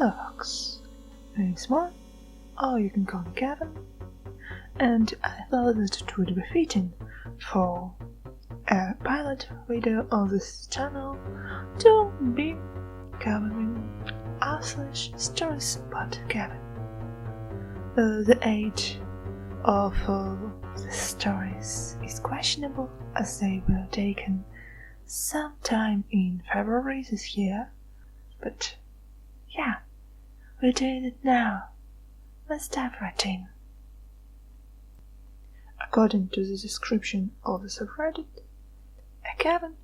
Hello folks, my name is Mark, or you can call me Kevin, and I thought that it would be fitting for a pilot video of this channel to be covering /stories about Kevin. The age of the stories is questionable, as they were taken sometime in February this year, but yeah, we're doing it now. Let's dive right in. According to the description of the subreddit, a Kevin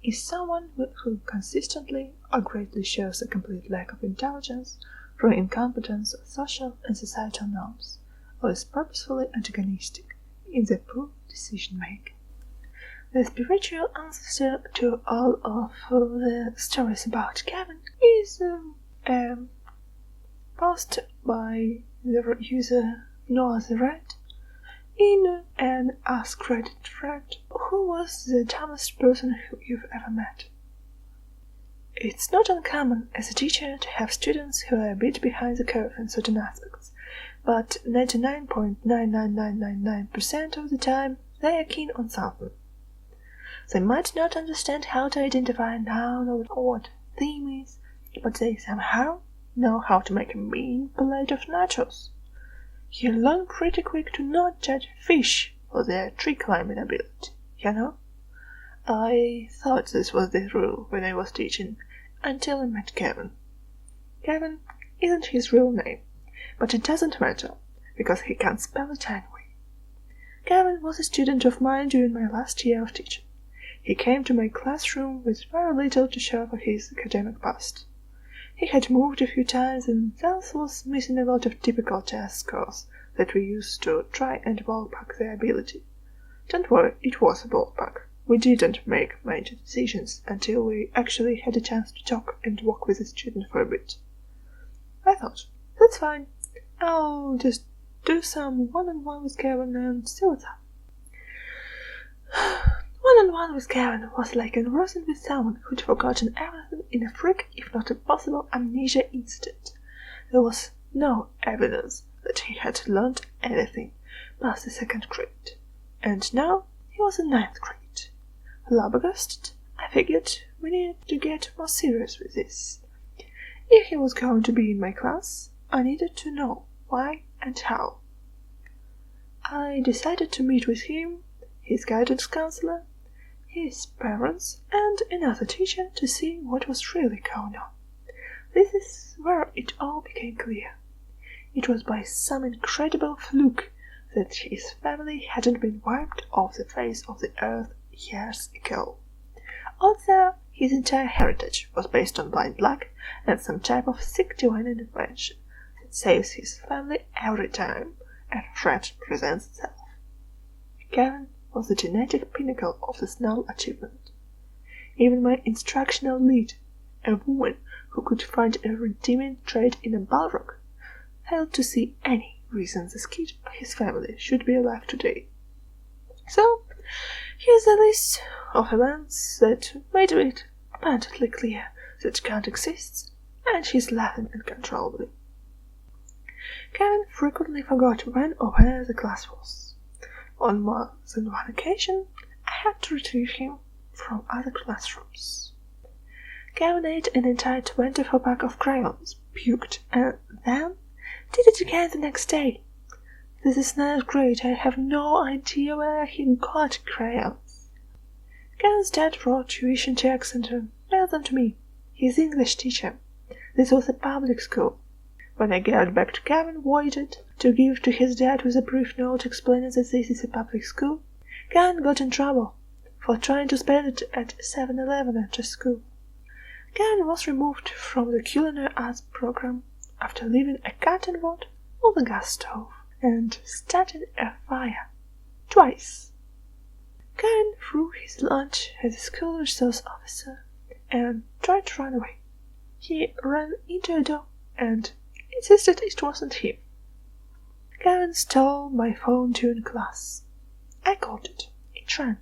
is someone who consistently or greatly shows a complete lack of intelligence through incompetence of social and societal norms, or is purposefully antagonistic in their poor decision-making. The spiritual answer to all of the stories about Kevin is a post by the user Noah the Red in an Ask Reddit thread. Who was the dumbest person you've ever met? It's not uncommon as a teacher to have students who are a bit behind the curve in certain aspects, but 99.99999% of the time they are keen on something. They might not understand how to identify a noun or what theme is, but they somehow know how to make a mean plate of nachos. You learn pretty quick to not judge fish for their tree climbing ability, you know? I thought this was the rule when I was teaching, until I met Kevin. Kevin isn't his real name, but it doesn't matter, because he can't spell it anyway. Kevin was a student of mine during my last year of teaching. He came to my classroom with very little to show for his academic past. He had moved a few times and thus was missing a lot of typical test scores that we used to try and ballpark their ability. Don't worry, it was a ballpark. We didn't make major decisions until we actually had a chance to talk and walk with the student for a bit. I thought, that's fine, I'll just do some one-on-one with Kevin and see what's up. One-on-one with Kevin was like conversing with someone who'd forgotten everything in a freak, if not a possible, amnesia instant. There was no evidence that he had learned anything past the 2nd grade, and now he was in 9th grade. Flabbergasted, I figured we needed to get more serious with this. If he was going to be in my class, I needed to know why and how. I decided to meet with him, his guidance counselor, his parents, and another teacher to see what was really going on. This is where it all became clear. It was by some incredible fluke that his family hadn't been wiped off the face of the earth years ago. Although his entire heritage was based on blind luck and some type of sick divine intervention that saves his family every time a threat presents itself. Kevin was the genetic pinnacle of this null achievement. Even my instructional lead, a woman who could find a redeeming trait in a Balrog, failed to see any reason this kid or his family should be alive today. So, here's a list of events that made it abundantly clear that Kant exists, and he's laughing uncontrollably. Kevin frequently forgot when or where the class was. On more than one occasion, I had to retrieve him from other classrooms. Kevin ate an entire 24-pack of crayons, puked, and then did it again the next day. This is 9th grade, I have no idea where he got crayons. Kevin's dad wrote tuition checks and mailed them to me, his English teacher. This was a public school. When I got back to Kevin, waited to give to his dad with a brief note explaining that this is a public school, Kevin got in trouble for trying to spend it at 7-Eleven after school. Kevin was removed from the culinary arts program after leaving a cotton wood on the gas stove and starting a fire twice. Kevin threw his lunch at the school resource officer and tried to run away. He ran into a door and insisted it wasn't him. Kevin stole my phone during class. I called it. It rang.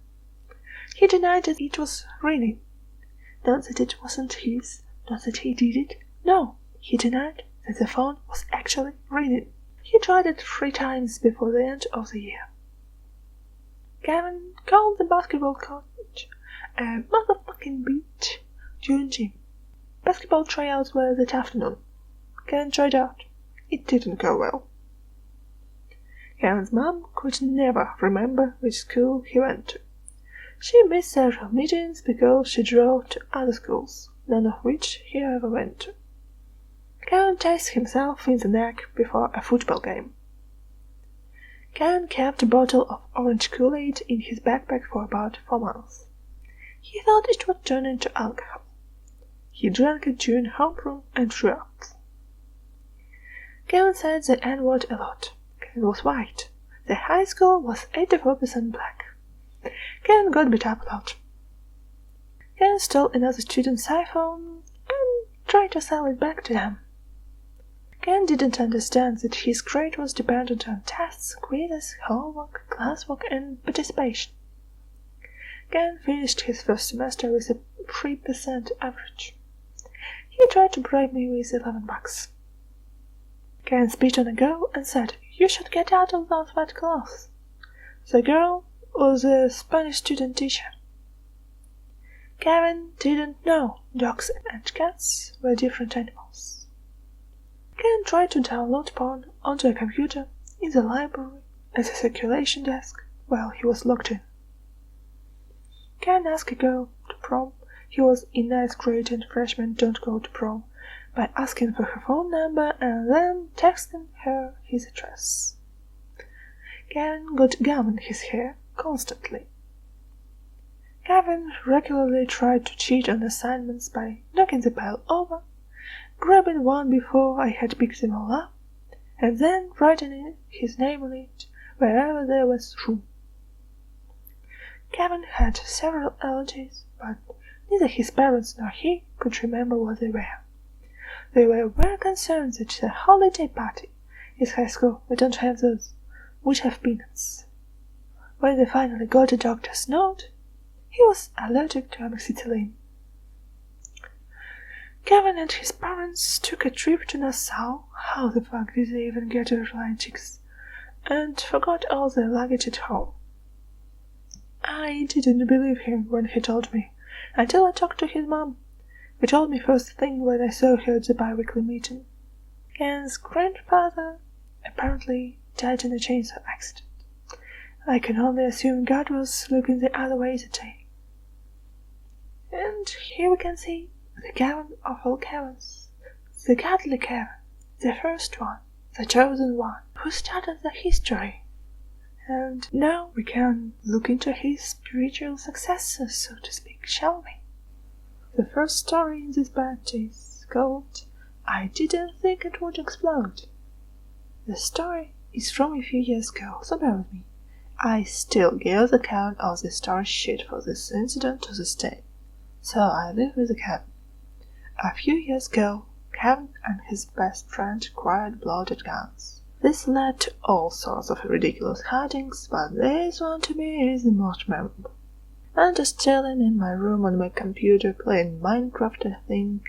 He denied that it was ringing. Not that it wasn't his, not that he did it. No, he denied that the phone was actually ringing. He tried it 3 times before the end of the year. Kevin called the basketball coach a motherfucking bitch during gym. Basketball tryouts were that afternoon. Kevin tried out. It didn't go well. Kevin's mom could never remember which school he went to. She missed several meetings because she drove to other schools, none of which he ever went to. Kevin tased himself in the neck before a football game. Kevin kept a bottle of orange Kool-Aid in his backpack for about 4 months. He thought it would turn into alcohol. He drank it during homeroom and threw up. Kevin said the N-word a lot. Kevin was white. The high school was 84% black. Kevin got beat up a lot. Kevin stole another student's iPhone and tried to sell it back to them. Kevin didn't understand that his grade was dependent on tests, quizzes, homework, classwork, and participation. Kevin finished his first semester with a 3% average. He tried to bribe me with $11. Kevin spit on a girl and said, "You should get out of those wet clothes." The girl was a Spanish student teacher. Kevin didn't know dogs and cats were different animals. Kevin tried to download porn onto a computer in the library at the circulation desk while he was locked in. Kevin asked a girl to prom. He was in 9th grade and freshmen don't go to prom, by asking for her phone number and then texting her his address. Kevin got gum in his hair constantly. Kevin regularly tried to cheat on assignments by knocking the pile over, grabbing one before I had picked them all up, and then writing his name on it wherever there was room. Kevin had several allergies, but neither his parents nor he could remember what they were. They were very concerned that the holiday party, his high school, we don't have those, would have peanuts. When they finally got a doctor's note, he was allergic to amoxicillin. Kevin and his parents took a trip to Nassau, how the fuck did they even get airline tickets, and forgot all their luggage at home. I didn't believe him when he told me, until I talked to his mom. He told me first thing when I saw her at the bi-weekly meeting. Ken's grandfather apparently died in a chainsaw accident. I can only assume God was looking the other way that day. And here we can see the Kevin of all Kevins, the godly Kevin, the first one, the chosen one, who started the history. And now we can look into his spiritual successors, so to speak, shall we? The first story in this batch is called I Didn't Think It Would Explode. The story is from a few years ago, so bear with me. I still give the account of the story shit for this incident to this day, so I live with the Kevin. A few years ago, Kevin and his best friend acquired blooded guns. This led to all sorts of ridiculous hijinks, but this one to me is the most memorable. I'm just chilling in my room on my computer playing Minecraft, I think.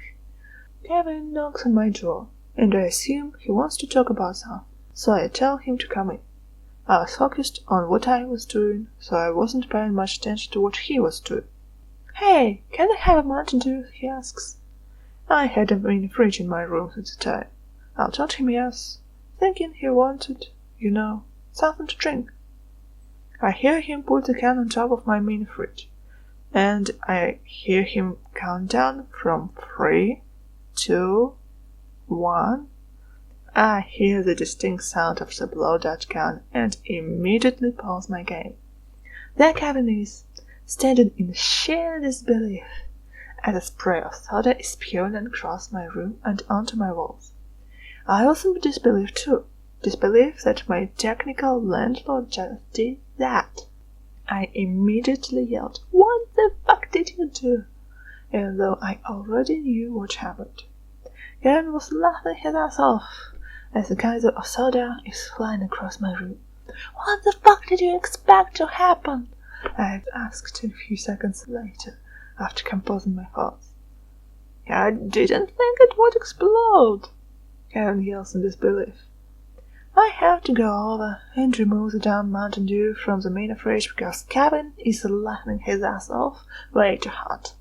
Kevin knocks on my door, and I assume he wants to talk about something, so I tell him to come in. I was focused on what I was doing, so I wasn't paying much attention to what he was doing. "Hey, can I have a Mountain Dew?" he asks. I had a mini fridge in my room at the time. I told him yes, thinking he wanted, something to drink. I hear him put the can on top of my mini fridge, and I hear him count down from 3, 2, 1. I hear the distinct sound of the blow-dart gun and immediately pause my game. There Kevin is, standing in sheer disbelief as a spray of soda is spewing across my room and onto my walls. I was in disbelief too, disbelief that my technical landlord just did that. I immediately yelled, "What the fuck did you do?" even though I already knew what happened. Kevin was laughing his ass off as the geyser of soda is flying across my room. "What the fuck did you expect to happen?" I asked a few seconds later, after composing my thoughts. I didn't think it would explode, Kevin yells in disbelief. I have to go over and remove the damn Mountain Dew from the main fridge because Kevin is laughing his ass off way too hot.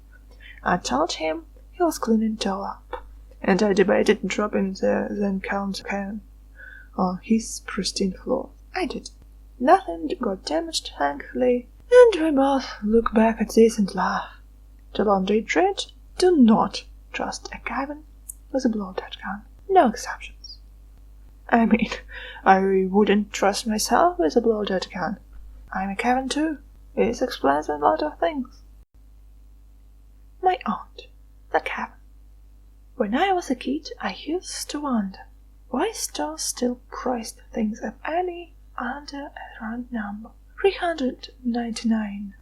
I told him he was cleaning it all up, and I debated dropping the then count can on his pristine floor. I did. Nothing got damaged, thankfully, and we both look back at this and laugh. The laundry treat: do not trust a Kevin with a blow-dead gun. No exceptions. I mean, I wouldn't trust myself with a blow-dead gun. I'm a Kevin too. This explains a lot of things. My aunt, the Kevin. When I was a kid, I used to wonder why stores still priced things at any under a round number. £399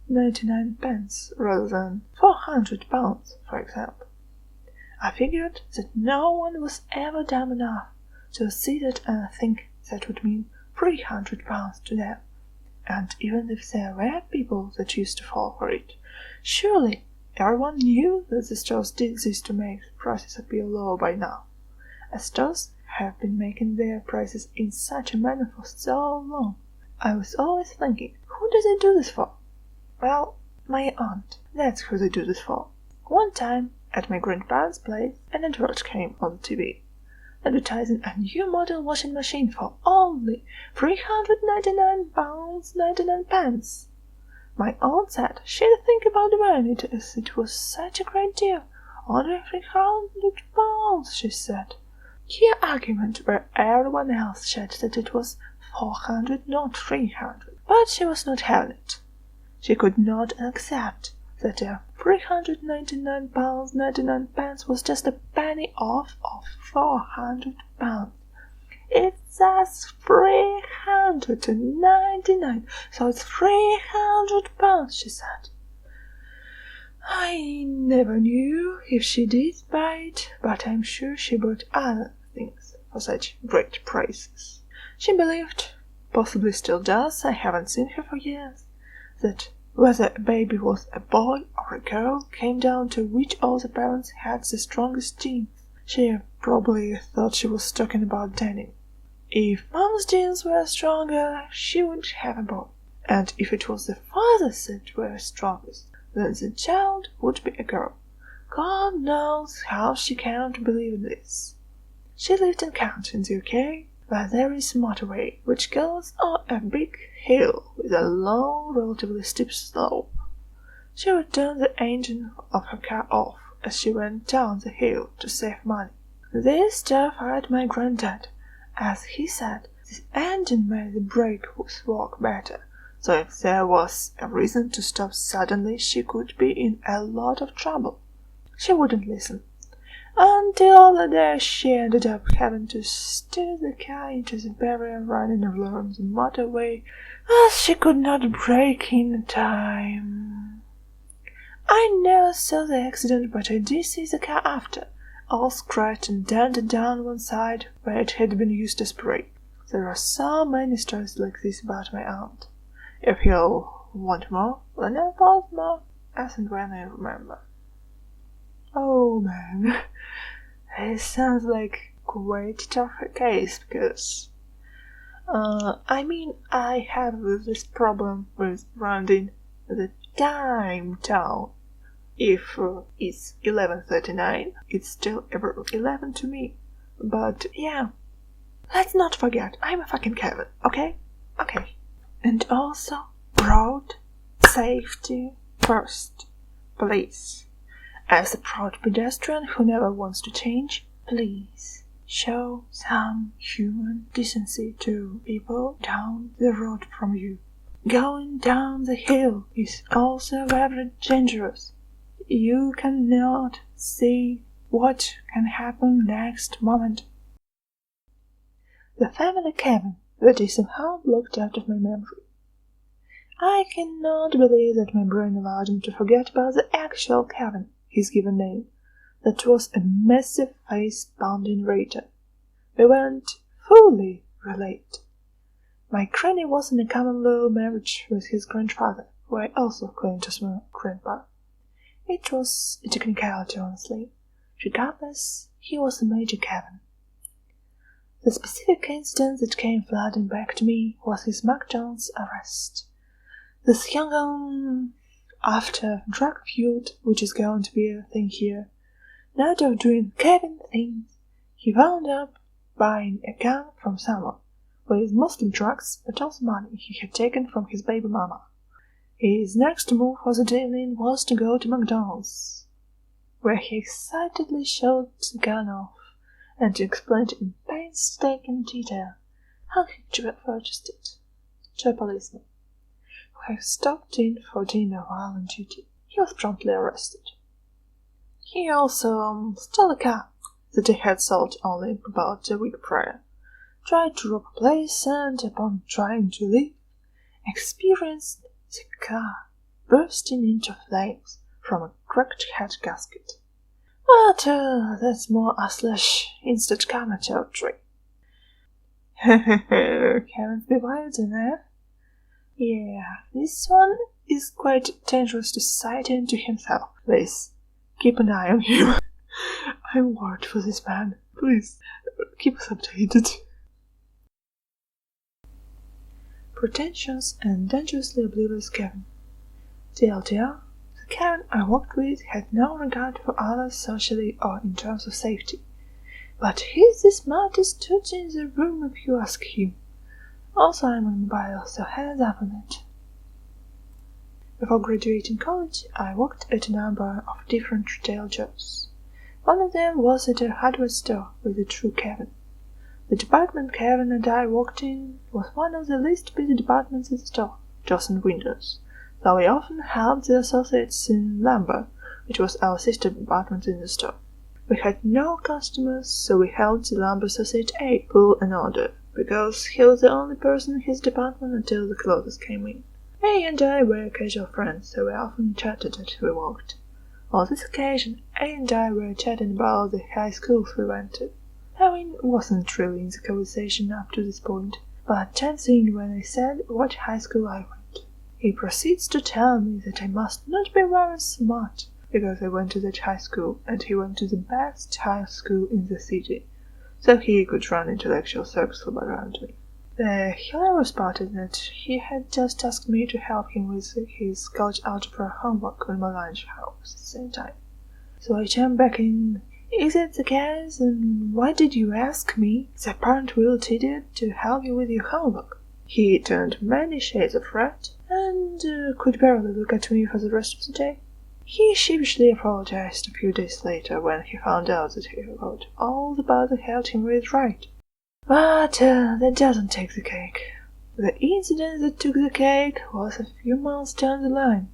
99 pence rather than £400, for example. I figured that no one was ever dumb enough to see that and think that would mean £300 to them. And even if there were people that used to fall for it, surely everyone knew that the stores did exist to make the prices appear low by now, as stores have been making their prices in such a manner for so long. I was always thinking, who do they do this for? Well, my aunt. That's who they do this for. One time, at my grandparents' place, an advert came on the TV, advertising a new model washing machine for only £399 99 pence. My aunt said she'd think about buying it as it was such a great deal. Only £300, she said. Key argument where everyone else said that it was 400, not 300. But she was not having it. She could not accept that a £399 99 pence was just a penny off of £400. It says 399, so it's £300, she said. I never knew if she did buy it, but I'm sure she bought other things for such great prices. She believed, possibly still does, I haven't seen her for years, that whether a baby was a boy or a girl came down to which of the parents had the strongest genes. She probably thought she was talking about denim. If mom's genes were stronger, she would have a boy, and if it was the father's that were strongest, then the child would be a girl. God knows how she came to believe in this. She lived in Kent in the UK, where there is a motorway which goes on a big hill with a long, relatively steep slope. She would turn the engine of her car off as she went down the hill to save money. This terrified my granddad, as he said the engine made the brake work better, so if there was a reason to stop suddenly she could be in a lot of trouble. She wouldn't listen, until the day she ended up having to steer the car into the barrier running along the motorway as she could not brake in time. I never saw the accident, but I did see the car after, all scratched and dented down one side where it had been used as brake. There are so many stories like this about my aunt. If you'll want more, then I'll post more as and when I remember. Oh man, it sounds like quite a tough case because, I have this problem with rounding the time down. If it's 11:39, it's still ever 11 to me. But yeah, let's not forget, I'm a fucking Kevin, okay? Okay. And also, road safety first, please. As a proud pedestrian who never wants to change, please show some human decency to people down the road from you. Going down the hill is also very dangerous. You cannot see what can happen next moment. The family Kevin that is somehow blocked out of my memory. I cannot believe that my brain allowed him to forget about the actual Kevin, his given name, that was a massive face-pounding raider. We weren't fully related. My granny was in a common law marriage with his grandfather, who I also claimed as my grandpa. It was a technicality, honestly. Regardless, he was the Major Kevin. The specific incident that came flooding back to me was his Mac Jones arrest. This young after drug feud, which is going to be a thing here, not of doing Kevin things, he wound up buying a gun from someone, with mostly drugs, but also money he had taken from his baby mama. His next move for the evening was to go to McDonald's, where he excitedly showed the gun off and explained in painstaking detail how he purchased it to a policeman, who had stopped in for dinner while on duty. He was promptly arrested. He also stole a car that he had sold only about a week prior, tried to rob a place, and upon trying to leave, experienced the car bursting into flames from a cracked head gasket. But that's more /instant karma territory. Kevin's bewildered, eh? Yeah, this one is quite dangerous to society and to himself. Please, keep an eye on him. I'm worried for this man. Please, keep us updated. Pretentious and dangerously oblivious Kevin. TLDR, the Kevin I worked with had no regard for others socially or in terms of safety. But he's the smartest dude in the room if you ask him. Also, I'm on mobile, so hands up on it. Before graduating college, I worked at a number of different retail jobs. One of them was at a hardware store with a true Kevin. The department Kevin and I worked in was one of the least busy departments in the store, doors and windows, so we often helped the associates in lumber, which was our sister department in the store. We had no customers, so we helped the lumber associate A pull an order, because he was the only person in his department until the closers came in. A and I were casual friends, so we often chatted as we walked. On this occasion, A and I were chatting about the high schools we went to. Owen wasn't really in the conversation up to this point, but chanced in when I said what high school I went. He proceeds to tell me that I must not be very smart, because I went to that high school, and he went to the best high school in the city, so he could run intellectual circles around me. The hilarious part is that he had just asked me to help him with his college algebra homework on my lunch hour at the same time. So I jumped back in. Is it the case, and why did you ask me, the apparent real idiot, to help you with your homework? He turned many shades of red, and could barely look at me for the rest of the day. He sheepishly apologized a few days later when he found out that he got all the part I helped him with right. But that doesn't take the cake. The incident that took the cake was a few months down the line,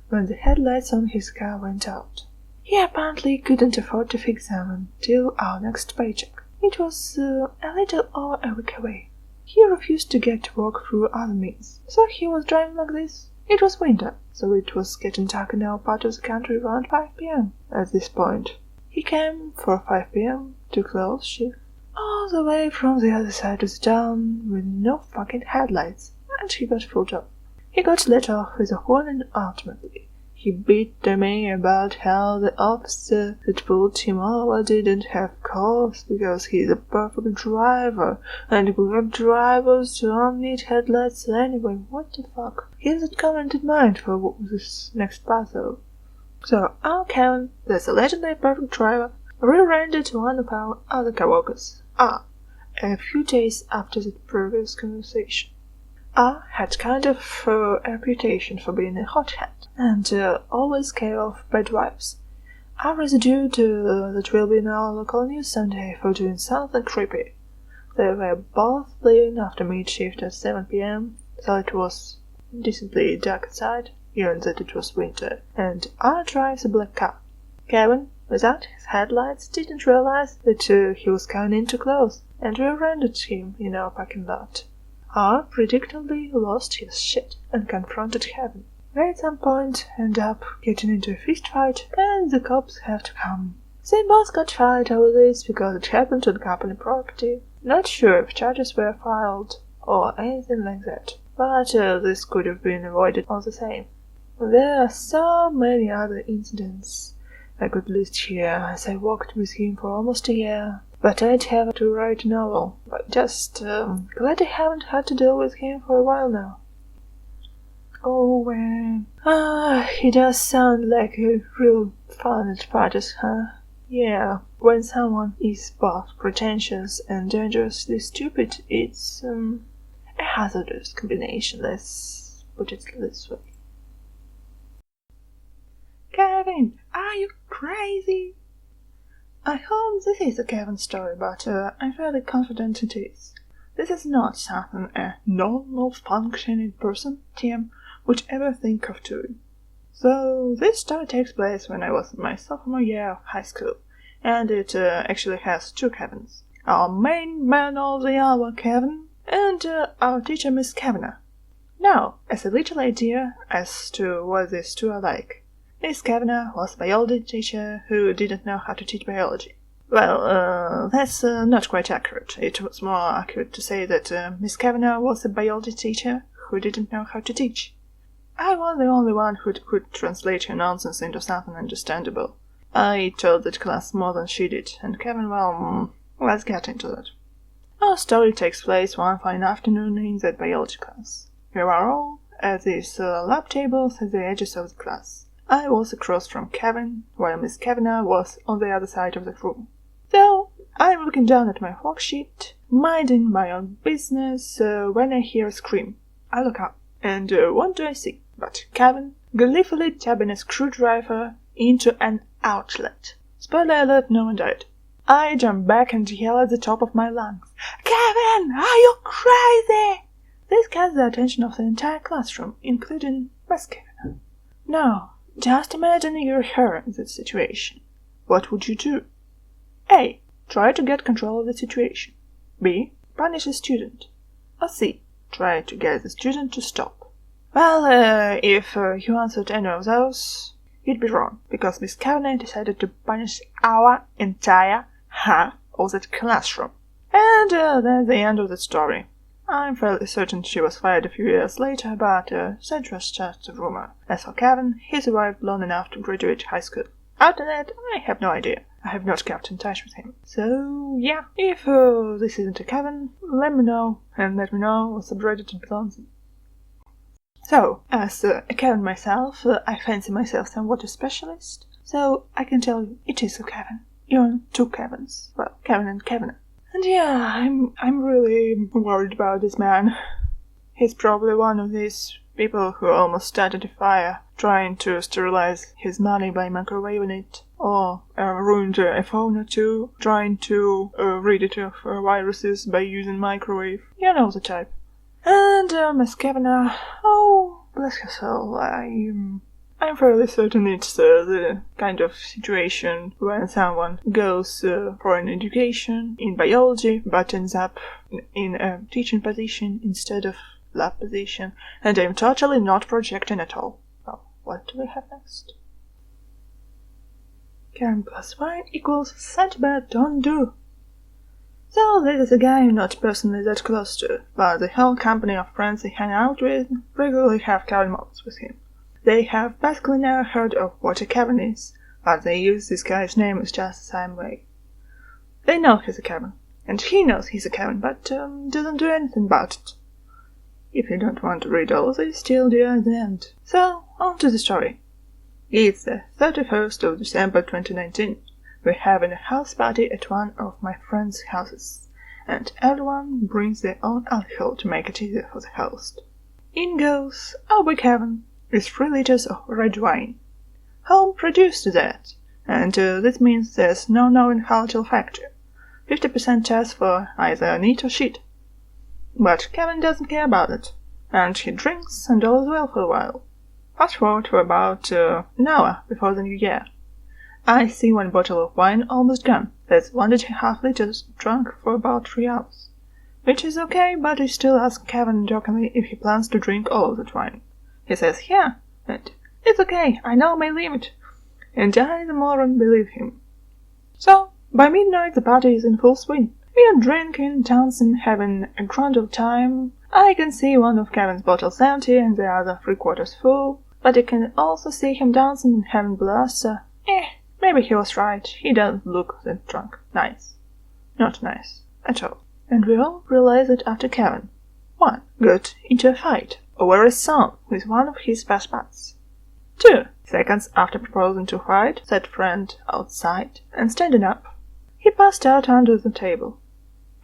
when the headlights on his car went out. He apparently couldn't afford to fix them until our next paycheck. It was a little over a week away. He refused to get to work through other means, so he was driving like this. It was winter, so it was getting dark in our part of the country around 5 p.m. At this point, he came for 5 p.m. to close shift, all the way from the other side of the town with no fucking headlights, and he got pulled off. He got let off with a horn, and ultimately he bitched me about how the officer that pulled him over didn't have cause because he's a perfect driver, and Grab drivers don't need headlights anyway. What the fuck? Here's that comment in mind for this next puzzle. So, our Kevin, that's a legendary perfect driver, rear-ended one of our other coworkers, R, a few days after the previous conversation. R had kind of a reputation for being a hothead, and always gave off bad vibes. R is a dude that will be in our local news someday for doing something creepy. They were both leaving after mid-shift at 7 p.m, so it was decently dark outside, given that it was winter, and R drives a black car. Kevin, without his headlights, didn't realize that he was coming in too close, and rear-ended him in our parking lot. R predictably lost his shit and confronted Kevin. They at some point end up getting into a fist fight, and the cops have to come. They both got fired over this because it happened on company property. Not sure if charges were filed or anything like that, but this could have been avoided all the same. There are so many other incidents I could list here, as I worked with him for almost a year. But I'd have to write a novel. But just glad I haven't had to deal with him for a while now. Oh, man. He does sound like a real fun at parties, huh? Yeah, when someone is both pretentious and dangerously stupid, it's a hazardous combination, let's put it this way. Kevin, are you crazy? I hope this is a Kevin story, but I'm fairly confident it is. This is not something a normal functioning person, Tim, would ever think of doing. So, this story takes place when I was in my sophomore year of high school, and it actually has two Kevins. Our main man of the hour, Kevin, and our teacher, Miss Kavanagh. Now, as a little idea as to what these two are like. Miss Kavanagh was a biology teacher who didn't know how to teach biology. Well, that's not quite accurate. It was more accurate to say that Miss Kavanagh was a biology teacher who didn't know how to teach. I was the only one who could translate her nonsense into something understandable. I taught that class more than she did, and Kevin, well, let's get into that. Our story takes place one fine afternoon in that biology class. We were all at these lab tables at the edges of the class. I was across from Kevin, while Miss Kavanagh was on the other side of the room. So, I'm looking down at my worksheet, minding my own business, when I hear a scream. I look up, and what do I see but Kevin gleefully jabbing a screwdriver into an outlet. Spoiler alert, no one died. I jump back and yell at the top of my lungs, "Kevin, are you crazy?" This gets the attention of the entire classroom, including Miss Kavanagh. Now, just imagine you're her in that situation. What would you do? A. Try to get control of the situation. B. Punish the student. Or C. Try to get the student to stop. Well, if you answered any of those, you'd be wrong, because Miss Kavanagh decided to punish our entire half of that classroom. And that's the end of the story. I'm fairly certain she was fired a few years later, but that was just a rumor. As for Kevin, he survived long enough to graduate high school. After that, I have no idea. I have not kept in touch with him. So, yeah, if this isn't a Kevin, let me know, and let me know what subreddit it belongs in. So, as a Kevin myself, I fancy myself somewhat a specialist, so I can tell you it is a Kevin. Even two Kevins. Well, Kevin and Kavanagh. And yeah, I'm really worried about this man. He's probably one of these people who almost started a fire trying to sterilize his money by microwaving it, or ruined a phone or two trying to rid it of viruses by using microwave. You know the type. And Miss Kavanagh, oh, bless her soul, I'm fairly certain it's the kind of situation when someone goes for an education in biology but ends up in a teaching position instead of lab position, and I'm totally not projecting at all. Well, what do we have next? Karen plus wine equals such bad don't do. So this is a guy I'm not personally that close to, but the whole company of friends I hang out with regularly have Kevin moments with him. They have basically never heard of what a Kevin is, but they use this guy's name as just the same way. They know he's a Kevin, and he knows he's a Kevin, but doesn't do anything about it. If you don't want to read all, they still do at the end. So, on to the story. It's the 31st of December 2019. We're having a house party at one of my friends' houses, and everyone brings their own alcohol to make it easier for the host. In goes our boy Kevin with 3 liters of red wine. Home produced that, and this means there's no knowing how it'll factor. 50% chance for either neat or shit. But Kevin doesn't care about it, and he drinks and all is well for a while. Fast forward for about an hour before the new year. I see 1 bottle of wine almost gone. That's 1.5 liters drunk for about 3 hours. Which is okay, but I still ask Kevin jokingly if he plans to drink all of that wine. He says, yeah, and it's okay, I know my limit. And I, the moron, believe him. So, by midnight the party is in full swing. We are drinking, dancing, having a grand old time. I can see one of Kevin's bottles empty and the other 3/4 full. but you can also see him dancing and having blast, so maybe he was right. He doesn't look that drunk. Nice. Not nice at all. And we all realized it after Kevin 1. Got into a fight over a song with one of his best buds. 2 seconds after proposing to fight that friend outside and standing up, he passed out under the table.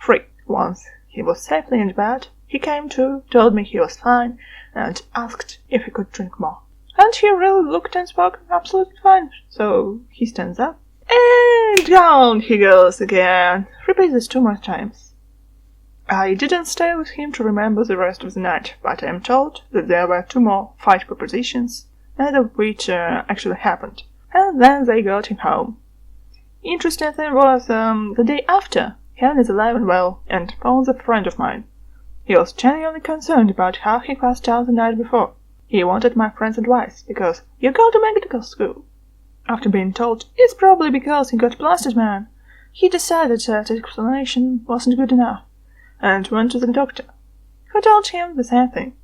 3. Once he was safely in bed, he came to, told me he was fine, and asked if he could drink more. And he really looked and spoke absolutely fine, so he stands up. And down he goes again. Repeat this 2 more times. I didn't stay with him to remember the rest of the night, but I am told that there were 2 more fight propositions, neither of which actually happened, and then they got him home. Interesting thing was, the day after, Kevin is alive and well, and phones a friend of mine. He was genuinely concerned about how he passed out the night before. He wanted my friend's advice, because you go to medical school. After being told it's probably because he got blasted, man, he decided that the explanation wasn't good enough, and went to the doctor, who told him the same thing.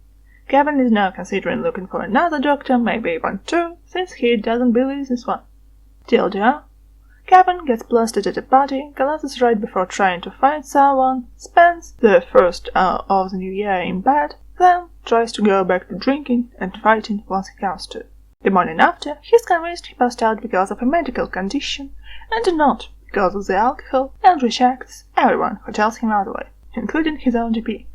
Kevin is now considering looking for another doctor, maybe even 2, since he doesn't believe this one. TLDR, Kevin gets blasted at a party, collapses right before trying to find someone, spends the first hour of the new year in bed, then tries to go back to drinking and fighting once he comes to. The morning after, he's convinced he passed out because of a medical condition, and not because of the alcohol, and rejects everyone who tells him otherwise, including his own GP.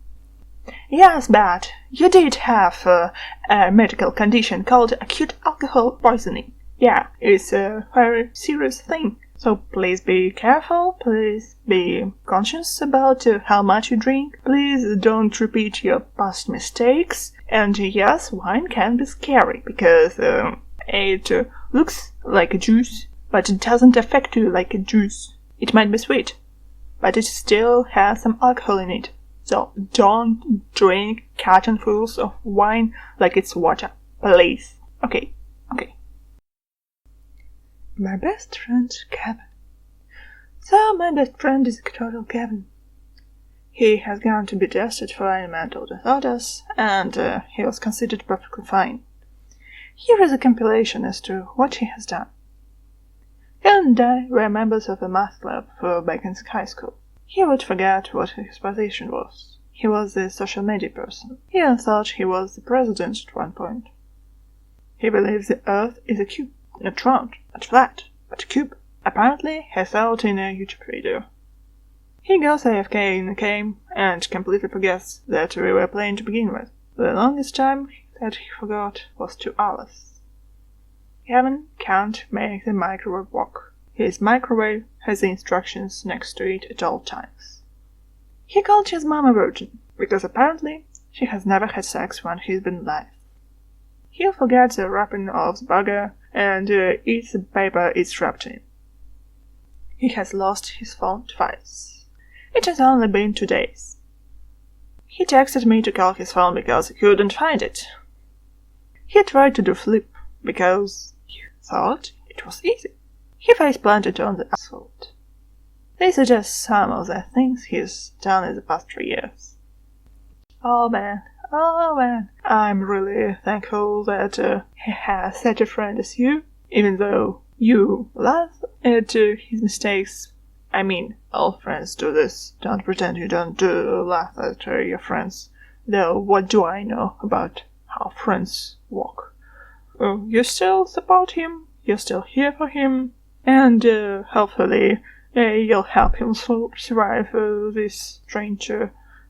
Yes, but you did have a medical condition called acute alcohol poisoning. Yeah, it's a very serious thing. So please be careful, please be conscious about how much you drink, please don't repeat your past mistakes, and yes, wine can be scary, because it looks like a juice, but it doesn't affect you like a juice. It might be sweet, but it still has some alcohol in it. So don't drink cartonfuls of wine like it's water, please. Okay. My best friend, Kevin. So my best friend is a total Kevin. He has gone to be tested for any mental disorders, and he was considered perfectly fine. Here is a compilation as to what he has done. Kevin and I were members of a math club back in high school. He would forget what his position was. He was a social media person. He even thought he was the president at one point. He believes the Earth is a cube, not round, not flat, but a cube. Apparently, he saw it in a YouTube video. He goes AFK in a game and completely forgets that we were playing to begin with. The longest time that he forgot was 2 hours. Kevin can't make the microwave work. His microwave has the instructions next to it at all times. He called his mom a virgin, because apparently she has never had sex when he's been alive. He'll forget the wrapping of the burger and eats the paper it's wrapped in. He has lost his phone twice. It has only been 2 days. He texted me to call his phone because he couldn't find it. He tried to do flip because he thought it was easy. He face-planted on the asphalt. These are just some of the things he's done in the past 3 years. Oh man, I'm really thankful that he has such a friend as you, even though you laugh at his mistakes. I mean, all friends do this. Don't pretend you don't laugh at your friends. Though, what do I know about how friends work? You still support him, you're still here for him, and hopefully you'll help him survive this strange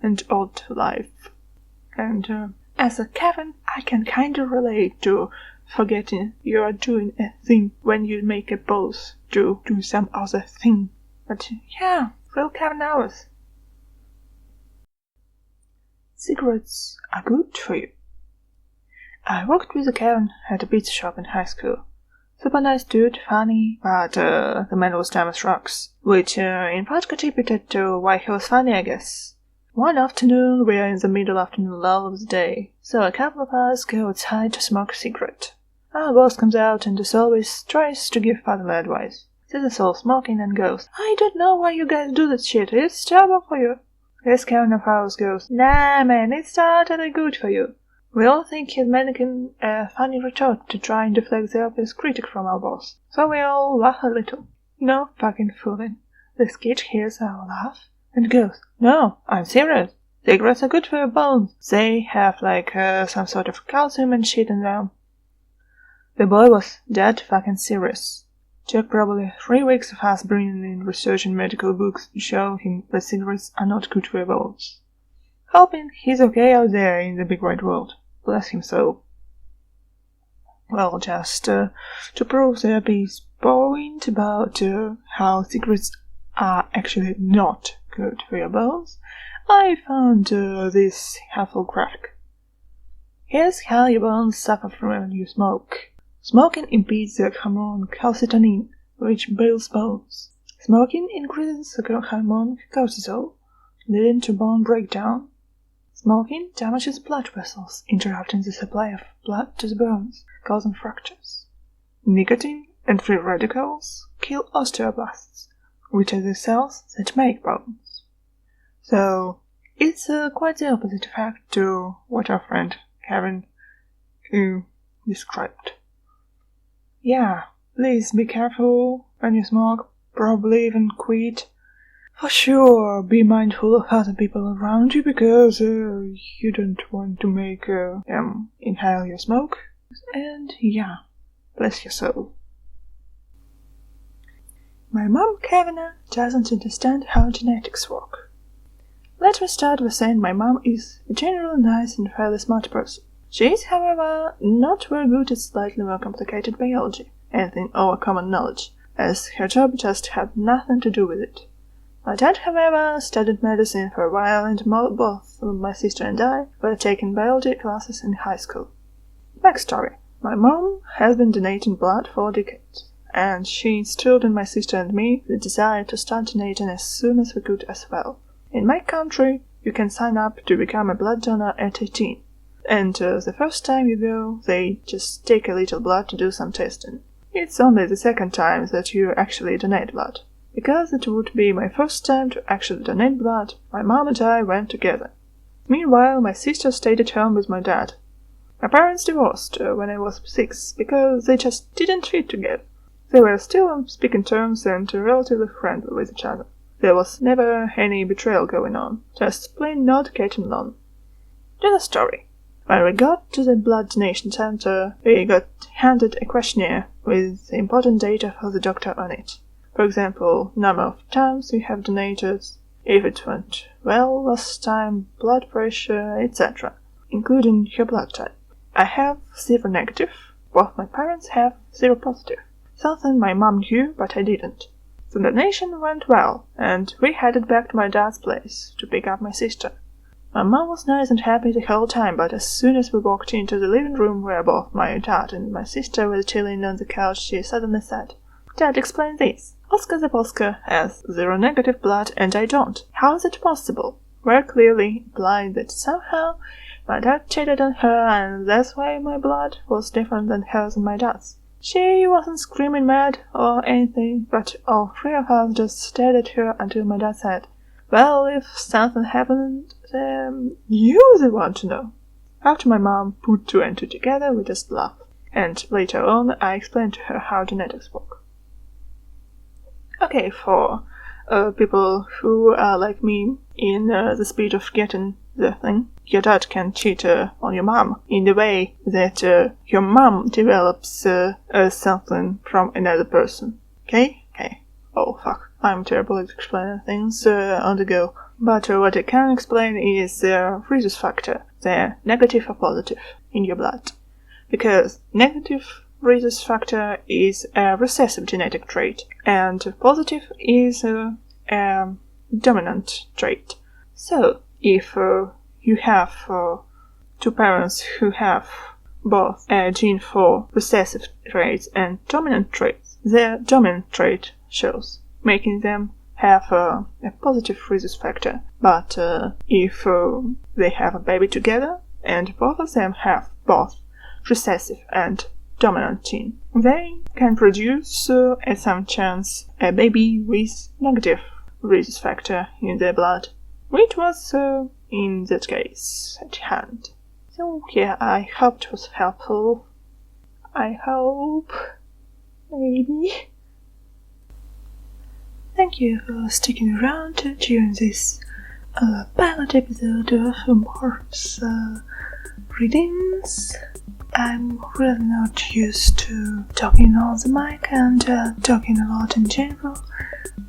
and odd life. And as a Kevin, I can kinda relate to forgetting you are doing a thing when you make a pose to do some other thing. But yeah, real Kevin hours. Cigarettes are good for you. I worked with a Kevin at a pizza shop in high school. Super nice dude, funny, but the man was dumb as rocks, which in part contributed to why he was funny, I guess. One afternoon, we are in the middle afternoon lull of the day, so a couple of us go outside to smoke a cigarette. Our boss comes out and as always tries to give fatherly advice. Sees us all smoking and goes, I don't know why you guys do that shit, it's terrible for you. This Kevin of ours goes, nah man, it's totally good for you. We all think he's making a funny retort to try and deflect the obvious critic from our boss, so we all laugh a little. No fucking fooling. This kid hears our laugh and goes, "No, I'm serious. Cigarettes are good for your bones. They have some sort of calcium and shit in them." The boy was dead fucking serious. Took probably 3 weeks of us bringing in research and medical books to show him that cigarettes are not good for your bones. Hoping he's okay out there in the big wide world. Bless him so. Well, just to prove the piece point about how cigarettes are actually not good for your bones, I found this helpful graphic. Here's how your bones suffer from when you smoke. Smoking impedes the hormone calcitonin, which builds bones. Smoking increases the hormone cortisol, leading to bone breakdown. Smoking damages blood vessels, interrupting the supply of blood to the bones, causing fractures. Nicotine and free radicals kill osteoblasts, which are the cells that make bones. So, it's quite the opposite effect to what our friend Kevin described. Yeah, please be careful when you smoke, probably even quit. For sure, be mindful of other people around you because you don't want to make them inhale your smoke. And yeah, bless your soul. My mom, Kevin, doesn't understand how genetics work. Let me start with saying my mom is a generally nice and fairly smart person. She is, however, not very good at slightly more complicated biology, anything over common knowledge, as her job just had nothing to do with it. My dad, however, studied medicine for a while, and both my sister and I were taking biology classes in high school. Backstory. My mom has been donating blood for decades, and she instilled in my sister and me the desire to start donating as soon as we could as well. In my country, you can sign up to become a blood donor at 18. And the first time you go, they just take a little blood to do some testing. It's only the second time that you actually donate blood. Because it would be my first time to actually donate blood, my mom and I went together. Meanwhile, my sister stayed at home with my dad. My parents divorced when I was 6 because they just didn't fit together. They were still on speaking terms and relatively friendly with each other. There was never any betrayal going on, just plain not getting along. To the story. When we got to the blood donation center, we got handed a questionnaire with important data for the doctor on it. For example, number of times you have donated, if it went well last time, blood pressure, etc., including your blood type. I have seronegative, both my parents have seropositive, something my mom knew but I didn't. The donation went well, and we headed back to my dad's place to pick up my sister. My mom was nice and happy the whole time, but as soon as we walked into the living room where both my dad and my sister were chilling on the couch, she suddenly said, "Dad, explain this. Oskar the Polska has seronegative blood and I don't. How is it possible?" Very clearly implied that somehow my dad cheated on her and that's why my blood was different than hers and my dad's. She wasn't screaming mad or anything, but all 3 of us just stared at her until my dad said, "Well, if something happened, then you're the one to know." After my mom put 2 and 2 together, we just laughed. And later on, I explained to her how genetics work. Okay, for people who are like me, in the speed of getting the thing, your dad can cheat on your mom in the way that your mom develops something from another person. Okay? Oh, fuck. I'm terrible at explaining things on the go. But what I can explain is the rhesus factor, the negative or positive, in your blood. Because negative rhesus factor is a recessive genetic trait, and positive is a dominant trait. So, if you have 2 parents who have both a gene for recessive traits and dominant traits, their dominant trait shows, making them have a positive rhesus factor. But if they have a baby together and both of them have both recessive and dominant gene, they can produce at some chance a baby with negative rhesus factor in their blood, which was in that case at hand. So yeah, I hope it was helpful. I hope. Maybe. Thank you for sticking around during this pilot episode of Morph's readings. I'm really not used to talking on the mic and talking a lot in general.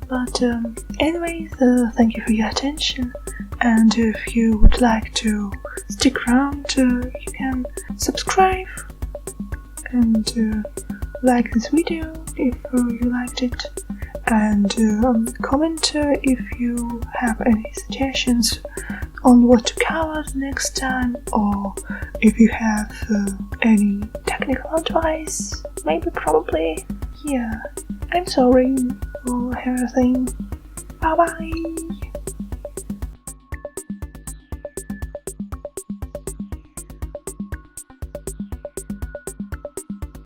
But anyways, thank you for your attention. And if you would like to stick around, you can subscribe and like this video if you liked it. And comment if you have any suggestions on what to cover next time, or if you have any technical advice, maybe, probably. Yeah, I'm sorry for everything. Bye bye.